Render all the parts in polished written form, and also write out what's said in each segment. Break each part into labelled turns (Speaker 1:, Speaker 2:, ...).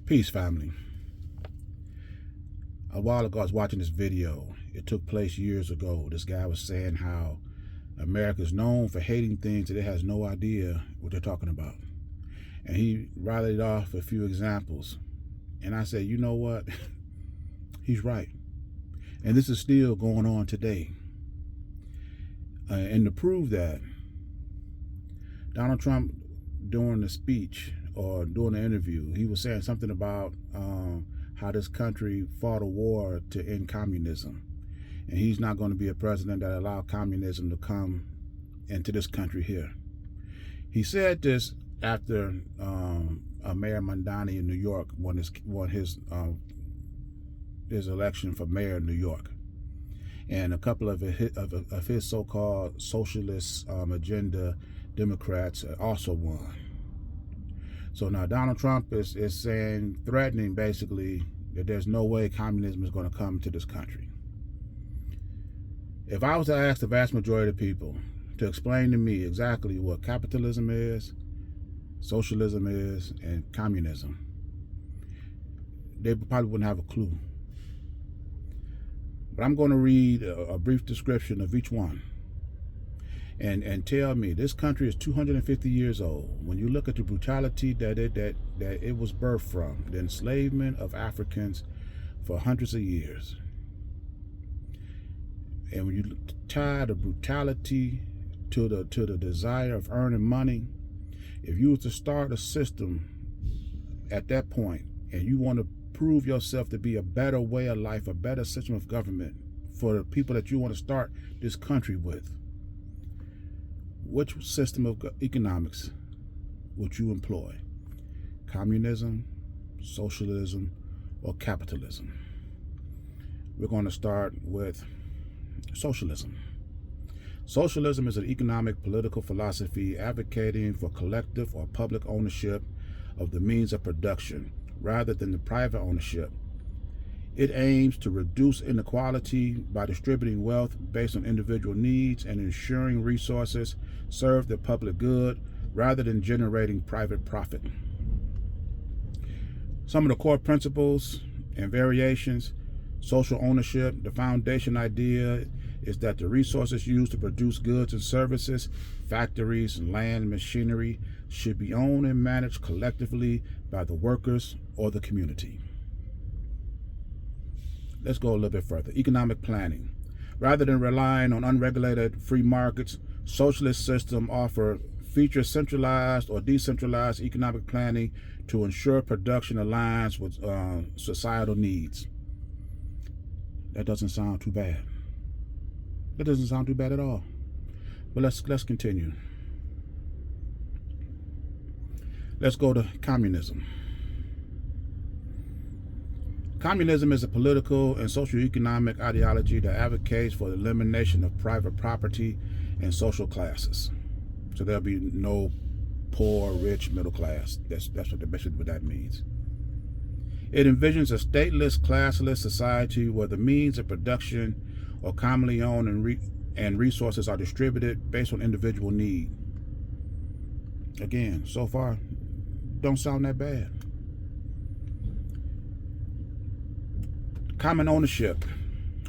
Speaker 1: Peace, family. A while ago, I was watching this video. It took place years ago. This guy was saying how America is known for hating things that it has no idea what they're talking about. And he rallied off a few examples. And I said, you know what? He's right. And this is still going on today. And to prove that, Donald Trump, during the speech or during the interview, he was saying something about how this country fought a war to end communism. And he's not going to be a president that allowed communism to come into this country here. He said this after Mayor Mamdani in New York won his election for mayor of New York. And a couple of his so-called socialist agenda Democrats also won. So now Donald Trump is saying, threatening basically, that there's no way communism is going to come to this country. If I was to ask the vast majority of people to explain to me exactly what capitalism is, socialism is, and communism, they probably wouldn't have a clue. But I'm going to read a brief description of each one and tell me this country is 250 years old. When you look at the brutality that it was birthed from, the enslavement of Africans for hundreds of years. And when you tie the brutality to the desire of earning money, if you were to start a system at that point and you want to prove yourself to be a better way of life, a better system of government for the people that you want to start this country with, which system of economics would you employ? Communism, socialism, or capitalism? We're going to start with socialism. Socialism is an economic political philosophy advocating for collective or public ownership of the means of production rather than the private ownership. It aims to reduce inequality by distributing wealth based on individual needs and ensuring resources serve the public good rather than generating private profit. Some of the core principles and variations: social ownership. The foundation idea is that the resources used to produce goods and services, factories, land, machinery, should be owned and managed collectively by the workers or the community. Let's go a little bit further. Economic planning. Rather than relying on unregulated free markets, socialist systems feature centralized or decentralized economic planning to ensure production aligns with societal needs. That doesn't sound too bad. That doesn't sound too bad at all. But let's continue. Let's go to communism. Communism is a political and socio-economic ideology that advocates for the elimination of private property and social classes. So there'll be no poor, rich, middle class. That's basically what that means. It envisions a stateless, classless society where the means of production are commonly owned and resources are distributed based on individual need. Again, so far, don't sound that bad. Common ownership.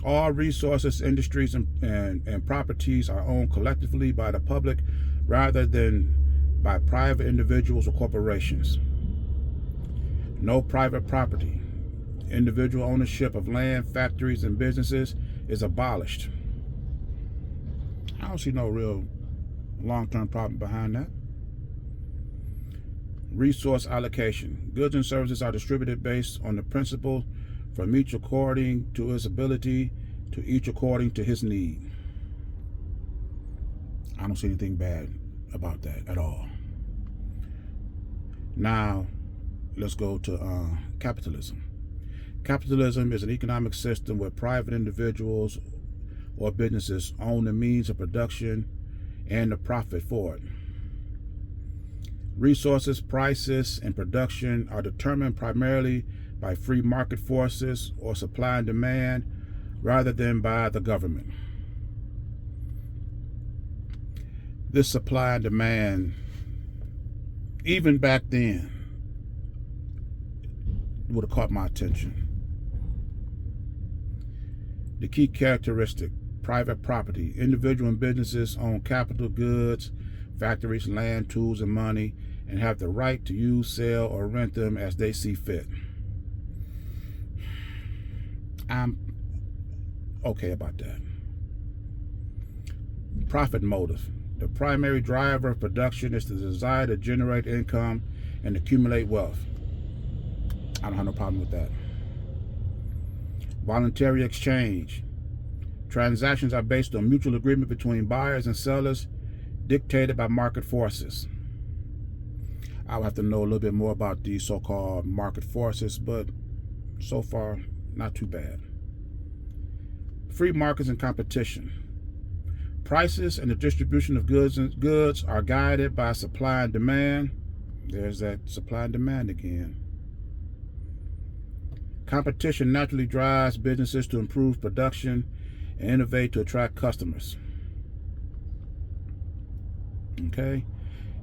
Speaker 1: All resources, industries, and properties are owned collectively by the public rather than by private individuals or corporations. No private property. Individual ownership of land, factories, and businesses is abolished. I don't see no real long-term problem behind that. Resource allocation. Goods and services are distributed based on the principle from each according to his ability, to each according to his need. I don't see anything bad about that at all. Now, let's go to capitalism. Capitalism is an economic system where private individuals or businesses own the means of production and the profit for it. Resources, prices, and production are determined primarily by free market forces or supply and demand rather than by the government. This supply and demand, even back then, would have caught my attention. The key characteristic: private property. Individual and businesses own capital goods, factories, land, tools, and money, and have the right to use, sell, or rent them as they see fit. I'm okay about that. Profit motive. The primary driver of production is the desire to generate income and accumulate wealth. I don't have no problem with that. Voluntary exchange. Transactions are based on mutual agreement between buyers and sellers, dictated by market forces. I'll have to know a little bit more about these so-called market forces, but so far, not too bad. Free markets and competition. Prices and the distribution of goods are guided by supply and demand. There's that supply and demand again. Competition naturally drives businesses to improve production and innovate to attract customers. Okay?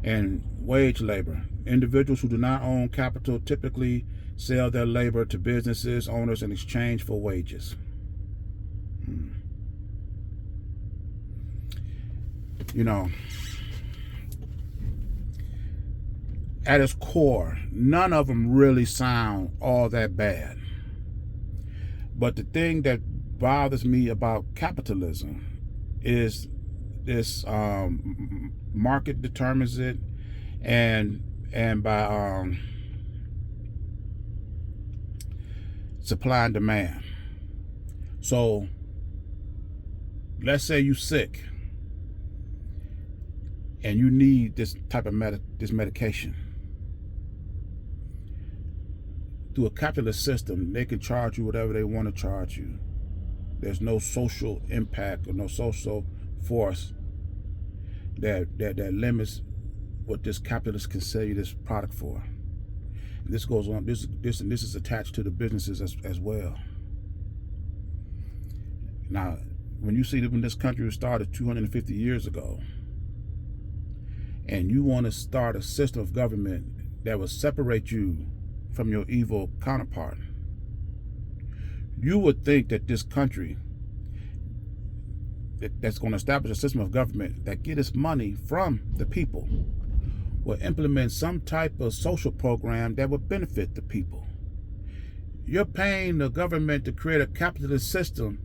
Speaker 1: And wage labor. Individuals who do not own capital typically sell their labor to businesses owners in exchange for wages. You know, at its core, none of them really sound all that bad. But the thing that bothers me about capitalism is this market determines it, and by supply and demand. So let's say you're sick and you need this type of medication. Through a capitalist system, they can charge you whatever they want to charge you. There's no social impact or no social force that limits what this capitalist can sell you this product for. And this goes on. This is attached to the businesses as well. Now, when you see that when this country was started 250 years ago, and you want to start a system of government that will separate you from your evil counterpart, you would think that this country that's going to establish a system of government that get its money from the people will implement some type of social program that would benefit the people. You're paying the government to create a capitalist system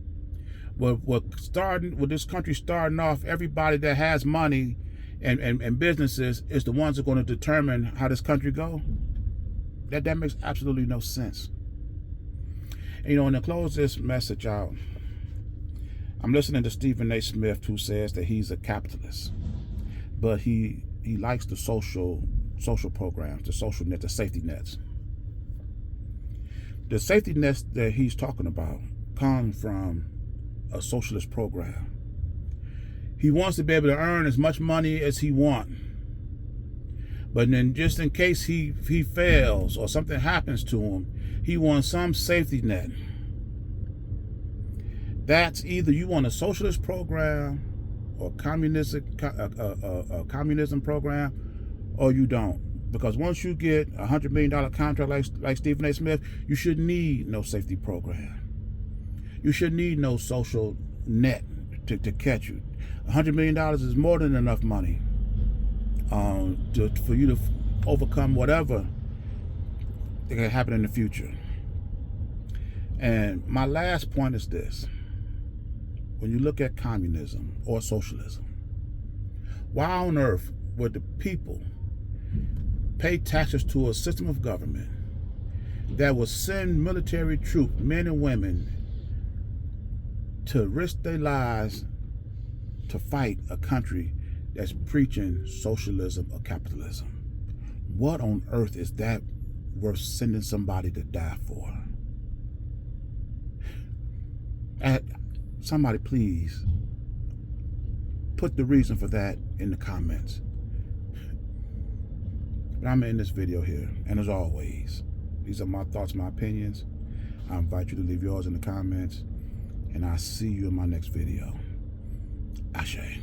Speaker 1: with this country starting off, everybody that has money and businesses is the ones that are going to determine how this country go. That makes absolutely no sense. And, and to close this message out, I'm listening to Stephen A. Smith, who says that he's a capitalist, but he likes the social programs, the social net, the safety nets. The safety nets that he's talking about come from a socialist program. He wants to be able to earn as much money as he wants. But then just in case he fails or something happens to him, he wants some safety net. That's either you want a socialist program or communism program, or you don't. Because once you get a $100 million contract like Stephen A. Smith, you should need no safety program. You should need no social net to catch you. $100 million is more than enough money for you to overcome whatever that can happen in the future. And my last point is this. When you look at communism or socialism, why on earth would the people pay taxes to a system of government that will send military troops, men and women, to risk their lives to fight a country that's preaching socialism or capitalism? What on earth is that worth sending somebody to die for? Somebody please put the reason for that in the comments. But I'm in this video here, and as always, these are my thoughts, my opinions. I invite you to leave yours in the comments, and I'll see you in my next video. Ashe.